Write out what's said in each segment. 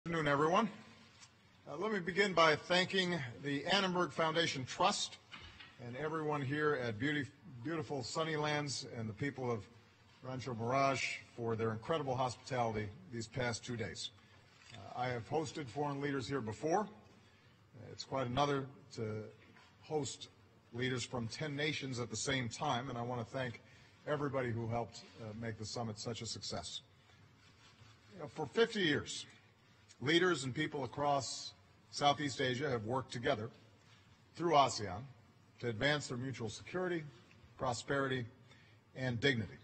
Good afternoon, everyone. Let me begin by thanking the Annenberg Foundation Trust and everyone here at beautiful Sunnylands and the people of Rancho Mirage for their incredible hospitality these past 2 days. I have hosted foreign leaders here before. It's quite another to host leaders from 10 nations at the same time, and I want to thank everybody who helped make the summit such a success. For 50 years, leaders and people across Southeast Asia have worked together through ASEAN to advance their mutual security, prosperity, and dignity.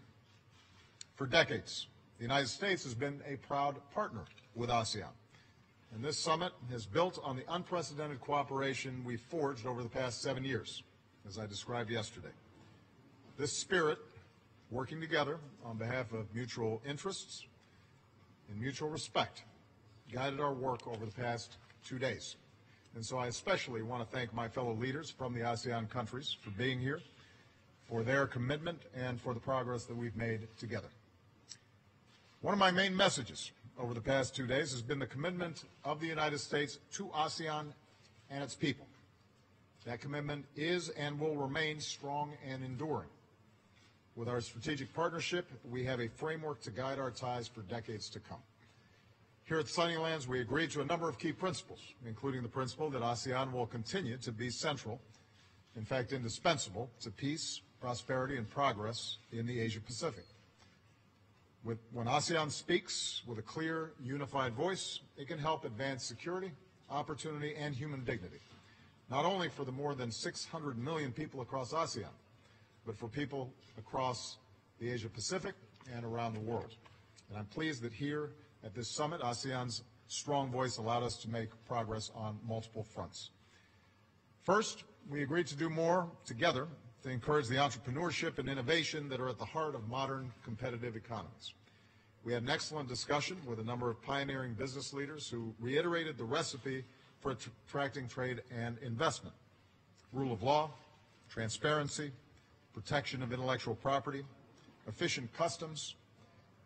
For decades, the United States has been a proud partner with ASEAN, and this summit has built on the unprecedented cooperation we forged over the past 7 years, as I described yesterday. This spirit, working together on behalf of mutual interests and mutual respect, guided our work over the past 2 days. And so I especially want to thank my fellow leaders from the ASEAN countries for being here, for their commitment, and for the progress that we've made together. One of my main messages over the past 2 days has been the commitment of the United States to ASEAN and its people. That commitment is and will remain strong and enduring. With our strategic partnership, we have a framework to guide our ties for decades to come. Here at Sunnylands, we agreed to a number of key principles, including the principle that ASEAN will continue to be central, in fact indispensable, to peace, prosperity, and progress in the Asia-Pacific. When ASEAN speaks with a clear, unified voice, it can help advance security, opportunity, and human dignity, not only for the more than 600 million people across ASEAN, but for people across the Asia-Pacific and around the world. And I'm pleased that here at this summit, ASEAN's strong voice allowed us to make progress on multiple fronts. First, we agreed to do more together to encourage the entrepreneurship and innovation that are at the heart of modern competitive economies. We had an excellent discussion with a number of pioneering business leaders who reiterated the recipe for attracting trade and investment: rule of law, transparency, protection of intellectual property, efficient customs,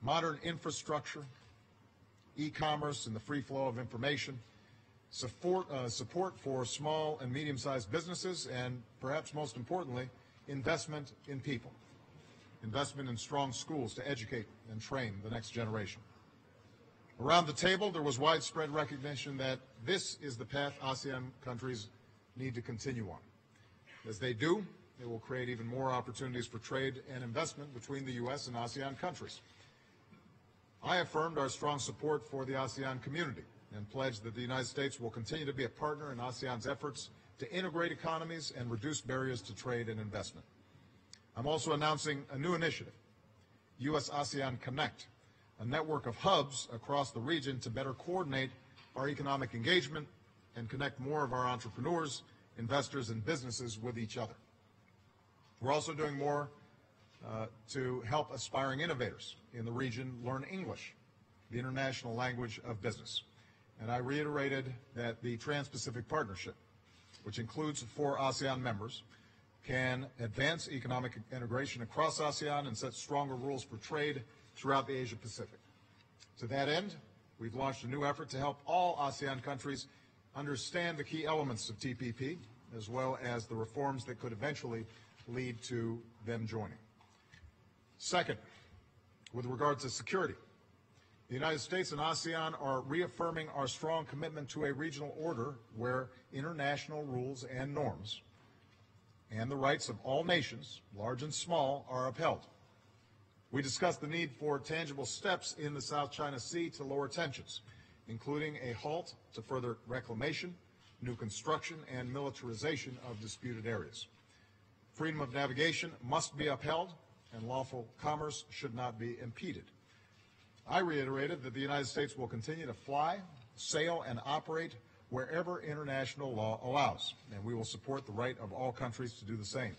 modern infrastructure, e-commerce and the free flow of information, support for small and medium-sized businesses, and perhaps most importantly, investment in people, investment in strong schools to educate and train the next generation. Around the table, there was widespread recognition that this is the path ASEAN countries need to continue on. As they do, it will create even more opportunities for trade and investment between the U.S. and ASEAN countries. I affirmed our strong support for the ASEAN community and pledged that the United States will continue to be a partner in ASEAN's efforts to integrate economies and reduce barriers to trade and investment. I'm also announcing a new initiative, U.S. ASEAN Connect, a network of hubs across the region to better coordinate our economic engagement and connect more of our entrepreneurs, investors, and businesses with each other. We're also doing more to help aspiring innovators in the region learn English, the international language of business. And I reiterated that the Trans-Pacific Partnership, which includes 4 ASEAN members, can advance economic integration across ASEAN and set stronger rules for trade throughout the Asia-Pacific. To that end, we've launched a new effort to help all ASEAN countries understand the key elements of TPP, as well as the reforms that could eventually lead to them joining. Second, with regard to security, the United States and ASEAN are reaffirming our strong commitment to a regional order where international rules and norms and the rights of all nations, large and small, are upheld. We discussed the need for tangible steps in the South China Sea to lower tensions, including a halt to further reclamation, new construction, and militarization of disputed areas. Freedom of navigation must be upheld, and lawful commerce should not be impeded. I reiterated that the United States will continue to fly, sail, and operate wherever international law allows, and we will support the right of all countries to do the same.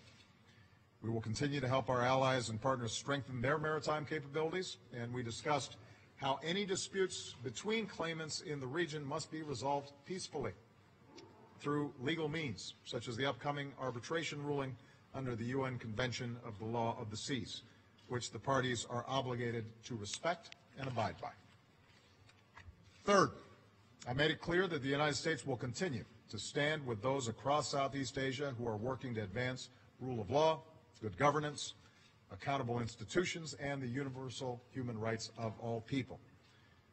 We will continue to help our allies and partners strengthen their maritime capabilities, and we discussed how any disputes between claimants in the region must be resolved peacefully through legal means, such as the upcoming arbitration ruling under the UN Convention of the Law of the Seas, which the parties are obligated to respect and abide by. Third, I made it clear that the United States will continue to stand with those across Southeast Asia who are working to advance rule of law, good governance, accountable institutions, and the universal human rights of all people.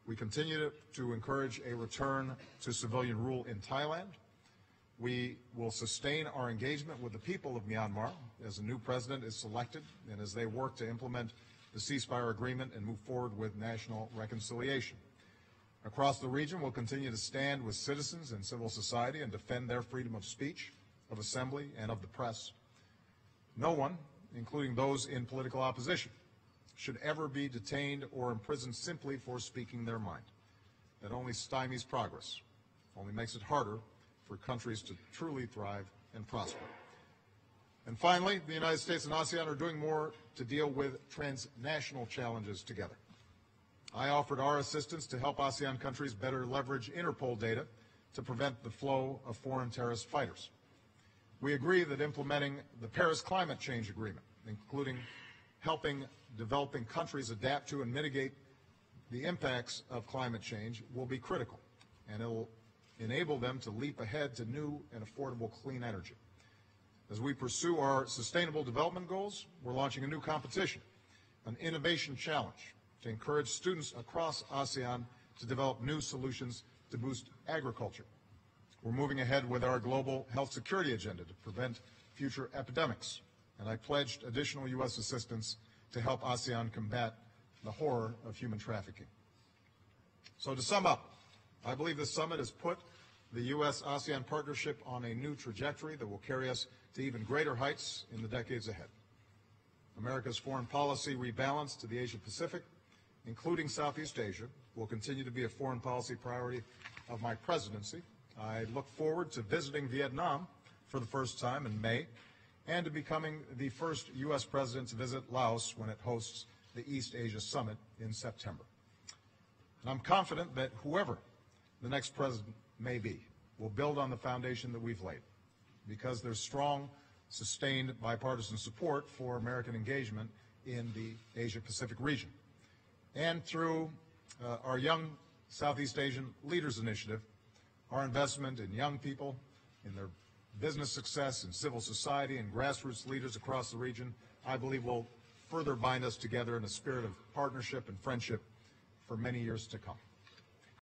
We continue to encourage a return to civilian rule in Thailand. We will sustain our engagement with the people of Myanmar as a new president is selected and as they work to implement the ceasefire agreement and move forward with national reconciliation. Across the region, we'll continue to stand with citizens and civil society and defend their freedom of speech, of assembly, and of the press. No one, including those in political opposition, should ever be detained or imprisoned simply for speaking their mind. That only stymies progress, only makes it harder for countries to truly thrive and prosper. And finally, the United States and ASEAN are doing more to deal with transnational challenges together. I offered our assistance to help ASEAN countries better leverage Interpol data to prevent the flow of foreign terrorist fighters. We agree that implementing the Paris Climate Change Agreement, including helping developing countries adapt to and mitigate the impacts of climate change, will be critical, and it will enable them to leap ahead to new and affordable clean energy. As we pursue our sustainable development goals, we're launching a new competition, an innovation challenge, to encourage students across ASEAN to develop new solutions to boost agriculture. We're moving ahead with our global health security agenda to prevent future epidemics, and I pledged additional U.S. assistance to help ASEAN combat the horror of human trafficking. So to sum up, I believe this summit has put the U.S. ASEAN partnership on a new trajectory that will carry us to even greater heights in the decades ahead. America's foreign policy rebalance to the Asia-Pacific, including Southeast Asia, will continue to be a foreign policy priority of my presidency. I look forward to visiting Vietnam for the first time in May and to becoming the first U.S. president to visit Laos when it hosts the East Asia Summit in September. And I'm confident that whoever the next president may be will build on the foundation that we've laid, because there's strong, sustained bipartisan support for American engagement in the Asia-Pacific region. And through our Young Southeast Asian Leaders Initiative, our investment in young people, in their business success, in civil society, and grassroots leaders across the region, I believe will further bind us together in a spirit of partnership and friendship for many years to come.